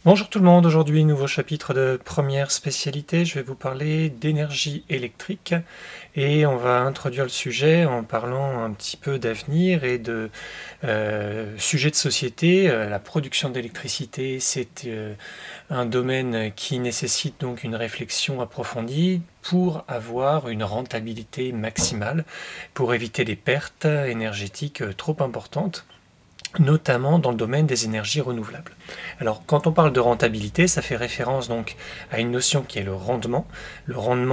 Bonjour tout le monde, aujourd'hui nouveau chapitre de première spécialité, je vais vous parler d'énergie électrique et on va introduire le sujet en parlant un petit peu d'avenir et de sujets de société. La production d'électricité, c'est un domaine qui nécessite donc une réflexion approfondie pour avoir une rentabilité maximale, pour éviter des pertes énergétiques trop importantes, notamment dans le domaine des énergies renouvelables. Alors quand on parle de rentabilité, ça fait référence donc à une notion qui est le rendement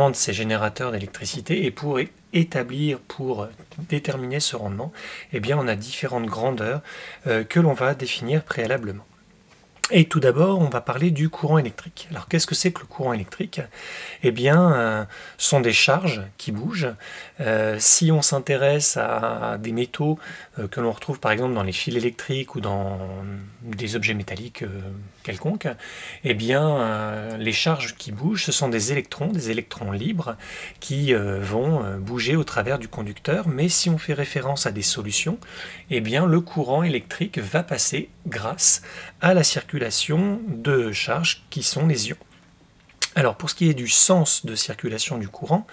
de ces générateurs d'électricité, et pour déterminer ce rendement, eh bien on a différentes grandeurs que l'on va définir préalablement. Et tout d'abord, on va parler du courant électrique. Alors qu'est-ce que c'est que le courant électrique? Eh bien, ce sont des charges qui bougent. Si on s'intéresse à des métaux que l'on retrouve par exemple dans les fils électriques ou dans des objets métalliques quelconques, eh bien, les charges qui bougent, ce sont des électrons libres qui vont bouger au travers du conducteur. Mais si on fait référence à des solutions, eh bien, le courant électrique va passer grâce à la circulation de charges qui sont les ions. Alors pour ce qui est du sens de circulation du courant,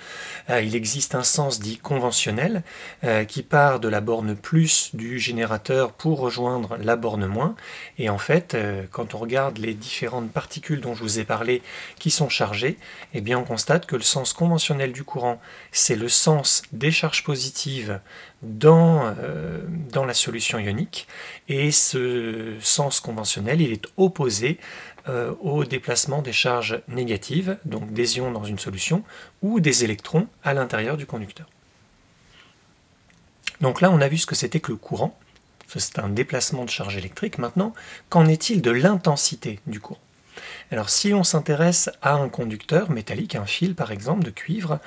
il existe un sens dit conventionnel qui part de la borne plus du générateur pour rejoindre la borne moins. Et en fait, quand on regarde les différentes particules dont je vous ai parlé qui sont chargées, eh bien on constate que le sens conventionnel du courant, c'est le sens des charges positives dans la solution ionique, et ce sens conventionnel, il est opposé au déplacement des charges négatives, donc des ions dans une solution, ou des électrons à l'intérieur du conducteur. Donc là, on a vu ce que c'était que le courant. C'est un déplacement de charge électrique. Maintenant, qu'en est-il de l'intensité du courant? Alors si on s'intéresse à un conducteur métallique, un fil par exemple de cuivre,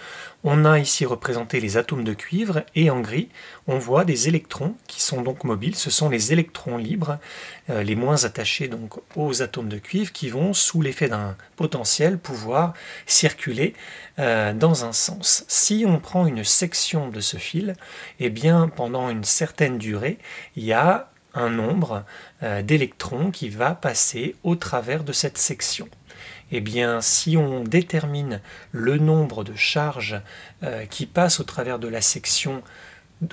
on a ici représenté les atomes de cuivre, et en gris on voit des électrons qui sont donc mobiles. Ce sont les électrons libres, les moins attachés donc aux atomes de cuivre, qui vont sous l'effet d'un potentiel pouvoir circuler dans un sens. Si on prend une section de ce fil, eh bien pendant une certaine durée, il y a un nombre d'électrons qui va passer au travers de cette section. Eh bien, si on détermine le nombre de charges qui passent au travers de la section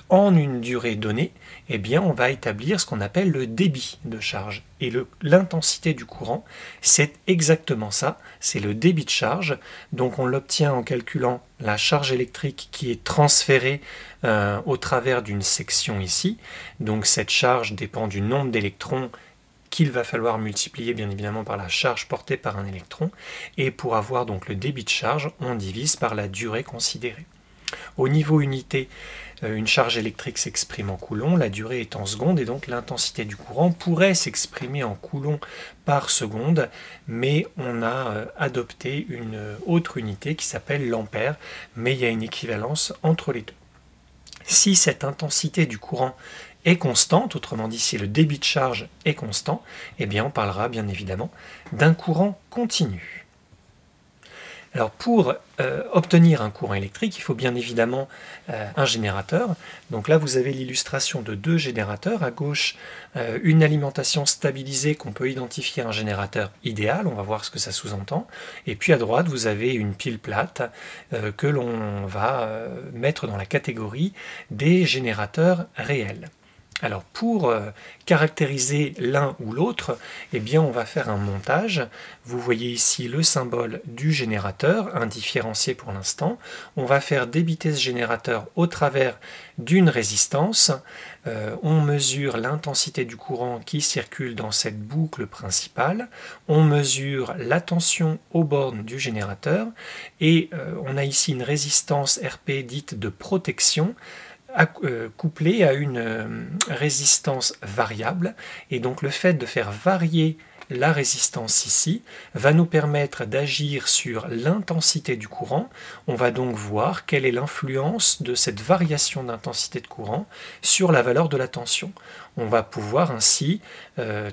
en une durée donnée, eh bien on va établir ce qu'on appelle le débit de charge. Et l'intensité du courant, c'est exactement ça, c'est le débit de charge. Donc on l'obtient en calculant la charge électrique qui est transférée au travers d'une section ici. Donc cette charge dépend du nombre d'électrons qu'il va falloir multiplier bien évidemment par la charge portée par un électron. Et pour avoir donc le débit de charge, on divise par la durée considérée. Au niveau unité, une charge électrique s'exprime en coulombs, la durée est en secondes, et donc l'intensité du courant pourrait s'exprimer en coulombs par seconde, mais on a adopté une autre unité qui s'appelle l'ampère, mais il y a une équivalence entre les deux. Si cette intensité du courant est constante, autrement dit si le débit de charge est constant, eh bien on parlera bien évidemment d'un courant continu. Alors pour obtenir un courant électrique, il faut bien évidemment un générateur. Donc là vous avez l'illustration de deux générateurs. À gauche, une alimentation stabilisée qu'on peut identifier à un générateur idéal, on va voir ce que ça sous-entend. Et puis à droite, vous avez une pile plate que l'on va mettre dans la catégorie des générateurs réels. Alors pour caractériser l'un ou l'autre, eh bien on va faire un montage. Vous voyez ici le symbole du générateur, indifférencié pour l'instant. On va faire débiter ce générateur au travers d'une résistance. On mesure l'intensité du courant qui circule dans cette boucle principale. On mesure la tension aux bornes du générateur. Et on a ici une résistance RP dite de protection, couplée à une résistance variable. Et donc le fait de faire varier la résistance ici va nous permettre d'agir sur l'intensité du courant. On va donc voir quelle est l'influence de cette variation d'intensité de courant sur la valeur de la tension. On va pouvoir ainsi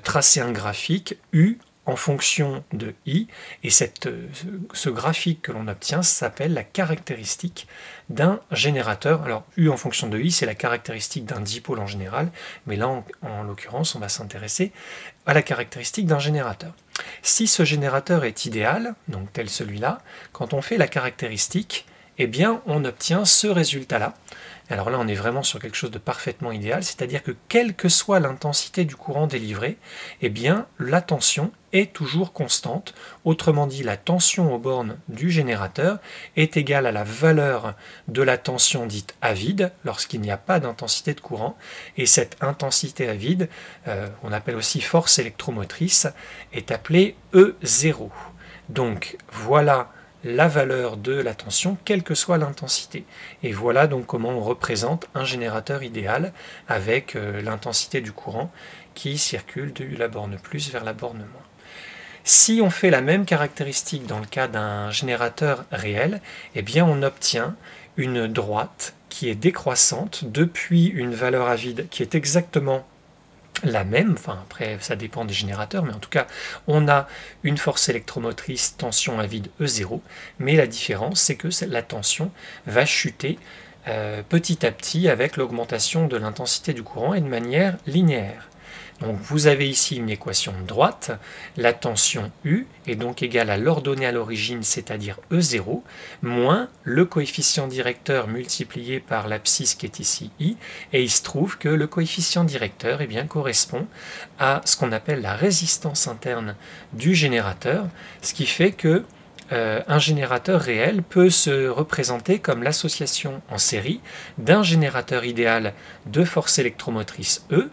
tracer un graphique U en fonction de I, et ce graphique que l'on obtient s'appelle la caractéristique d'un générateur. Alors U en fonction de I, c'est la caractéristique d'un dipôle en général, mais là en l'occurrence on va s'intéresser à la caractéristique d'un générateur. Si ce générateur est idéal, donc tel celui-là, quand on fait la caractéristique, eh bien on obtient ce résultat-là. Alors là, on est vraiment sur quelque chose de parfaitement idéal, c'est-à-dire que quelle que soit l'intensité du courant délivré, eh bien la tension est toujours constante. Autrement dit, la tension aux bornes du générateur est égale à la valeur de la tension dite à vide lorsqu'il n'y a pas d'intensité de courant. Et cette intensité à vide, on appelle aussi force électromotrice, est appelée E0. Donc voilà la valeur de la tension, quelle que soit l'intensité. Et voilà donc comment on représente un générateur idéal avec l'intensité du courant qui circule de la borne plus vers la borne moins. Si on fait la même caractéristique dans le cas d'un générateur réel, eh bien on obtient une droite qui est décroissante depuis une valeur à vide qui est exactement la même, enfin après ça dépend des générateurs, mais en tout cas on a une force électromotrice tension à vide E0, mais la différence c'est que la tension va chuter petit à petit avec l'augmentation de l'intensité du courant et de manière linéaire. Donc vous avez ici une équation de droite, la tension U est donc égale à l'ordonnée à l'origine, c'est-à-dire E0, moins le coefficient directeur multiplié par l'abscisse qui est ici I, et il se trouve que le coefficient directeur correspond à ce qu'on appelle la résistance interne du générateur, ce qui fait que un générateur réel peut se représenter comme l'association en série d'un générateur idéal de force électromotrice E,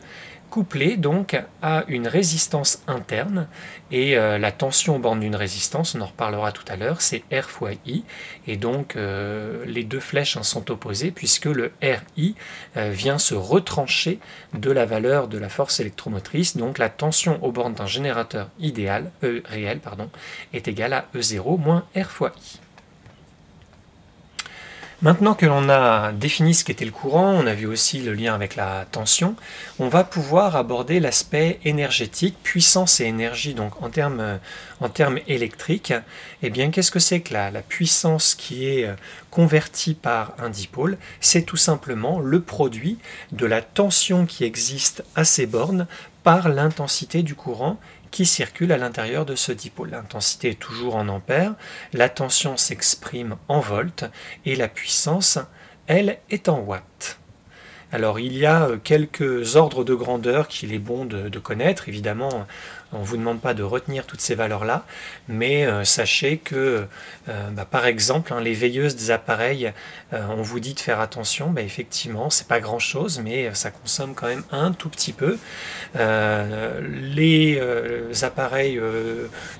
couplé donc à une résistance interne, et la tension aux bornes d'une résistance, on en reparlera tout à l'heure, c'est R fois I, et donc les deux flèches sont opposées puisque le RI vient se retrancher de la valeur de la force électromotrice, donc la tension aux bornes d'un générateur idéal, réel, est égale à E0 moins R fois I. Maintenant que l'on a défini ce qu'était le courant, on a vu aussi le lien avec la tension, on va pouvoir aborder l'aspect énergétique, puissance et énergie. Donc en termes électriques, eh bien qu'est-ce que c'est que la puissance qui est convertie par un dipôle? C'est tout simplement le produit de la tension qui existe à ces bornes par l'intensité du courant qui circule à l'intérieur de ce dipôle. L'intensité est toujours en ampères, la tension s'exprime en volts et la puissance, elle, est en watts. Alors il y a quelques ordres de grandeur qu'il est bon de connaître, évidemment on ne vous demande pas de retenir toutes ces valeurs-là, mais sachez que par exemple les veilleuses des appareils, on vous dit de faire attention, effectivement c'est pas grand-chose, mais ça consomme quand même un tout petit peu. Les appareils,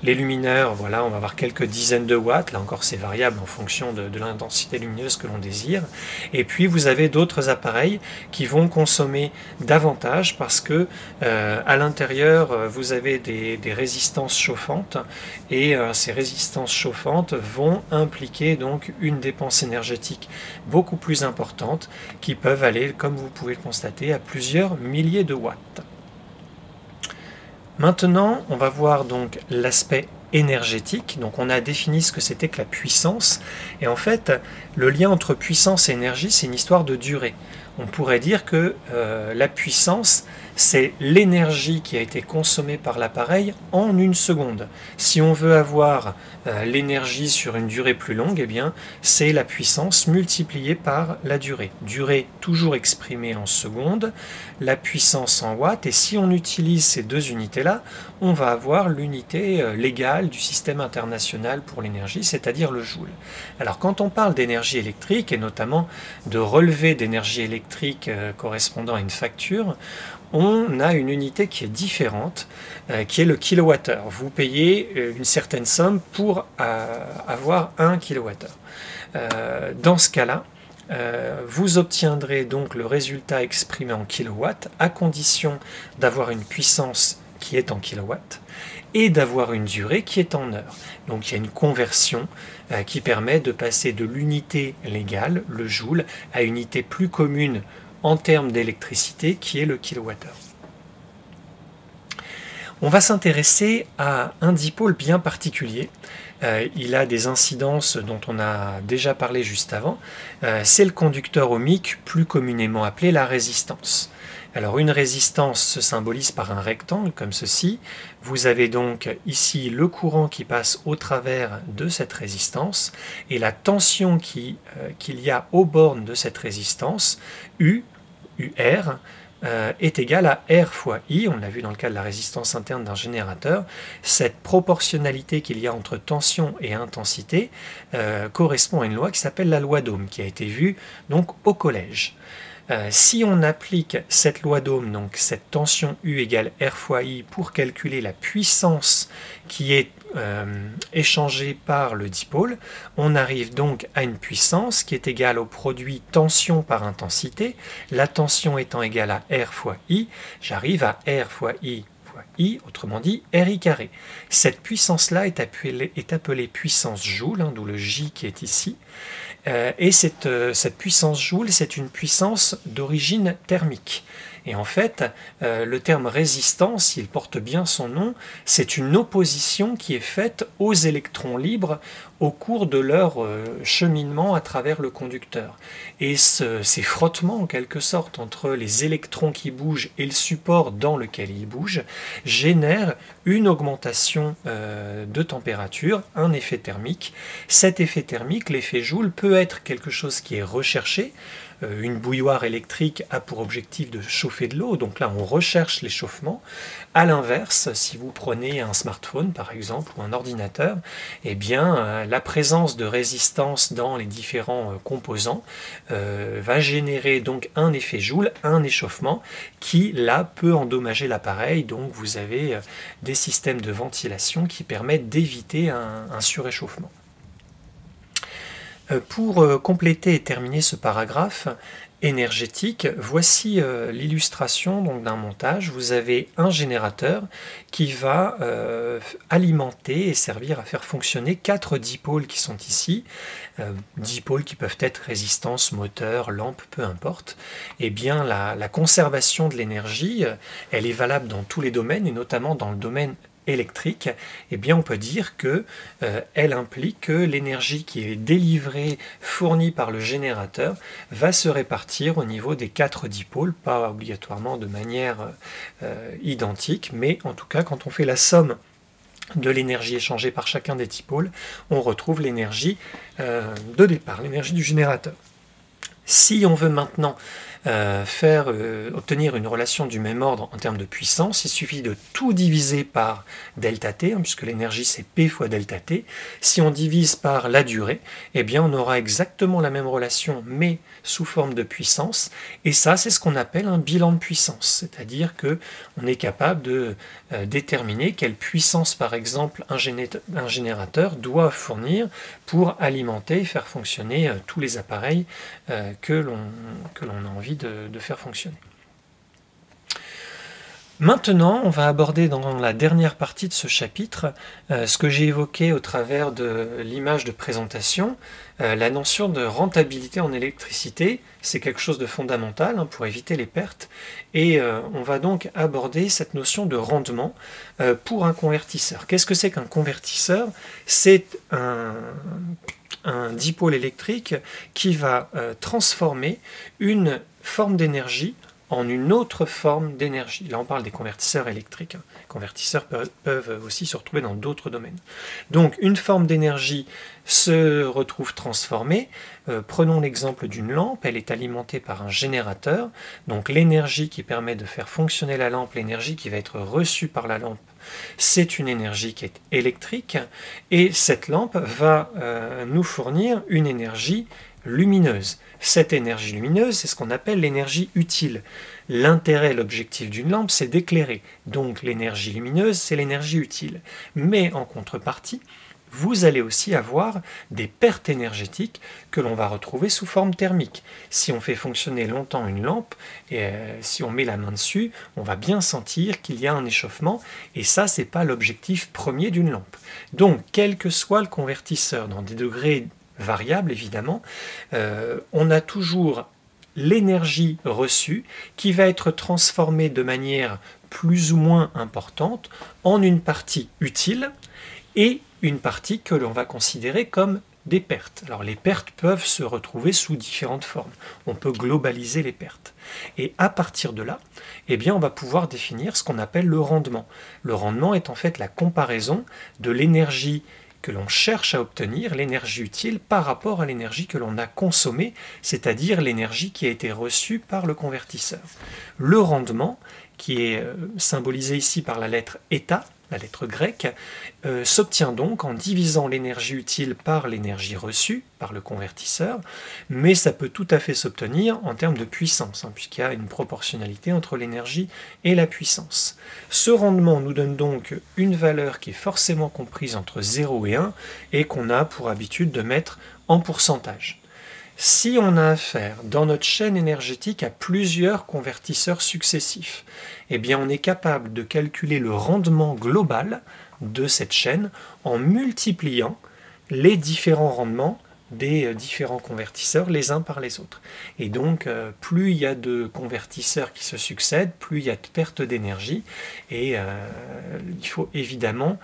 les lumineurs, voilà, on va avoir quelques dizaines de watts, là encore c'est variable en fonction de l'intensité lumineuse que l'on désire, et puis vous avez d'autres appareils qui vont consommer davantage parce que à l'intérieur vous avez des résistances chauffantes, et ces résistances chauffantes vont impliquer donc une dépense énergétique beaucoup plus importante qui peuvent aller, comme vous pouvez le constater, à plusieurs milliers de watts. Maintenant, on va voir donc l'aspect énergétique. Donc on a défini ce que c'était que la puissance, et en fait le lien entre puissance et énergie, c'est une histoire de durée. On pourrait dire que la puissance, c'est l'énergie qui a été consommée par l'appareil en une seconde. Si on veut avoir l'énergie sur une durée plus longue, eh bien c'est la puissance multipliée par la durée. Durée toujours exprimée en secondes, la puissance en watts, et si on utilise ces deux unités-là, on va avoir l'unité légale du système international pour l'énergie, c'est-à-dire le joule. Alors quand on parle d'énergie électrique, et notamment de relevé d'énergie électrique correspondant à une facture, on a une unité qui est différente, qui est le kilowattheure. Vous payez une certaine somme pour avoir 1 kilowattheure. Dans ce cas-là, vous obtiendrez donc le résultat exprimé en kilowatts à condition d'avoir une puissance qui est en kilowatts et d'avoir une durée qui est en heures. Donc il y a une conversion qui permet de passer de l'unité légale, le joule, à une unité plus commune en termes d'électricité qui est le kilowattheure. On va s'intéresser à un dipôle bien particulier, il a des incidences dont on a déjà parlé juste avant. C'est le conducteur ohmique, plus communément appelé la résistance. Alors une résistance se symbolise par un rectangle comme ceci. Vous avez donc ici le courant qui passe au travers de cette résistance et la tension qu'il y a aux bornes de cette résistance, UR, est égale à R fois I, on l'a vu dans le cas de la résistance interne d'un générateur. Cette proportionnalité qu'il y a entre tension et intensité correspond à une loi qui s'appelle la loi d'Ohm, qui a été vue donc au collège. Si on applique cette loi d'Ohm, donc cette tension U égale R fois I, pour calculer la puissance qui est échangée par le dipôle, on arrive donc à une puissance qui est égale au produit tension par intensité. La tension étant égale à R fois I, j'arrive à R fois I, autrement dit RI carré. Cette puissance-là est appelée puissance joule, d'où le J qui est ici. Et cette puissance joule, c'est une puissance d'origine thermique. Et en fait, le terme résistance, il porte bien son nom, c'est une opposition qui est faite aux électrons libres au cours de leur cheminement à travers le conducteur. Et ces frottements, en quelque sorte, entre les électrons qui bougent et le support dans lequel ils bougent, génèrent une augmentation de température, un effet thermique. Cet effet thermique, l'effet Joule, peut être quelque chose qui est recherché. Une bouilloire électrique a pour objectif de chauffer de l'eau, donc là on recherche l'échauffement. A l'inverse, si vous prenez un smartphone par exemple ou un ordinateur, eh bien la présence de résistance dans les différents composants va générer donc un effet Joule, un échauffement qui là peut endommager l'appareil. Donc vous avez des systèmes de ventilation qui permettent d'éviter un suréchauffement. Pour compléter et terminer ce paragraphe énergétique, voici l'illustration d'un montage. Vous avez un générateur qui va alimenter et servir à faire fonctionner 4 dipôles qui sont ici. Dipôles qui peuvent être résistance, moteur, lampe, peu importe. Eh bien, la conservation de l'énergie, elle est valable dans tous les domaines et notamment dans le domaine électrique. Eh bien on peut dire que elle implique que l'énergie qui est délivrée, fournie par le générateur, va se répartir au niveau des 4 dipôles, pas obligatoirement de manière identique, mais en tout cas quand on fait la somme de l'énergie échangée par chacun des dipôles, on retrouve l'énergie de départ, l'énergie du générateur. Si on veut maintenant obtenir une relation du même ordre en termes de puissance, il suffit de tout diviser par delta t, puisque l'énergie c'est P fois delta t. Si on divise par la durée, eh bien on aura exactement la même relation, mais sous forme de puissance. Et ça, c'est ce qu'on appelle un bilan de puissance, c'est-à-dire que on est capable de déterminer quelle puissance, par exemple, un générateur doit fournir pour alimenter et faire fonctionner tous les appareils que l'on a envie de faire fonctionner. Maintenant, on va aborder dans la dernière partie de ce chapitre ce que j'ai évoqué au travers de l'image de présentation, la notion de rentabilité en électricité. C'est quelque chose de fondamental pour éviter les pertes, et on va donc aborder cette notion de rendement pour un convertisseur. Qu'est-ce que c'est qu'un convertisseur? C'est un dipôle électrique qui va transformer une forme d'énergie en une autre forme d'énergie. Là, on parle des convertisseurs électriques. Les convertisseurs peuvent aussi se retrouver dans d'autres domaines. Donc, une forme d'énergie se retrouve transformée. Prenons l'exemple d'une lampe. Elle est alimentée par un générateur. Donc, l'énergie qui permet de faire fonctionner la lampe, l'énergie qui va être reçue par la lampe, c'est une énergie qui est électrique. Et cette lampe va nous fournir une énergie lumineuse. Cette énergie lumineuse, c'est ce qu'on appelle l'énergie utile. L'intérêt, l'objectif d'une lampe, c'est d'éclairer. Donc l'énergie lumineuse, c'est l'énergie utile. Mais en contrepartie, vous allez aussi avoir des pertes énergétiques que l'on va retrouver sous forme thermique. Si on fait fonctionner longtemps une lampe, et si on met la main dessus, on va bien sentir qu'il y a un échauffement, et ça, c'est pas l'objectif premier d'une lampe. Donc, quel que soit le convertisseur, dans des degrés variable évidemment, on a toujours l'énergie reçue qui va être transformée de manière plus ou moins importante en une partie utile et une partie que l'on va considérer comme des pertes. Alors les pertes peuvent se retrouver sous différentes formes. On peut globaliser les pertes. Et à partir de là, eh bien, on va pouvoir définir ce qu'on appelle le rendement. Le rendement est en fait la comparaison de l'énergie que l'on cherche à obtenir, l'énergie utile, par rapport à l'énergie que l'on a consommée, c'est-à-dire l'énergie qui a été reçue par le convertisseur. Le rendement, qui est symbolisé ici par la lettre eta, la lettre grecque, s'obtient donc en divisant l'énergie utile par l'énergie reçue par le convertisseur, mais ça peut tout à fait s'obtenir en termes de puissance, puisqu'il y a une proportionnalité entre l'énergie et la puissance. Ce rendement nous donne donc une valeur qui est forcément comprise entre 0 et 1, et qu'on a pour habitude de mettre en pourcentage. Si on a affaire dans notre chaîne énergétique à plusieurs convertisseurs successifs, eh bien on est capable de calculer le rendement global de cette chaîne en multipliant les différents rendements des différents convertisseurs les uns par les autres. Et donc, plus il y a de convertisseurs qui se succèdent, plus il y a de perte d'énergie. Et il faut évidemment,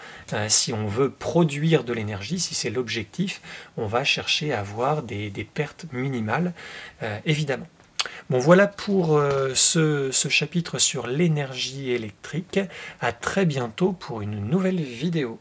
si on veut produire de l'énergie, si c'est l'objectif, on va chercher à avoir des pertes minimales, évidemment. Bon, voilà pour ce chapitre sur l'énergie électrique. À très bientôt pour une nouvelle vidéo.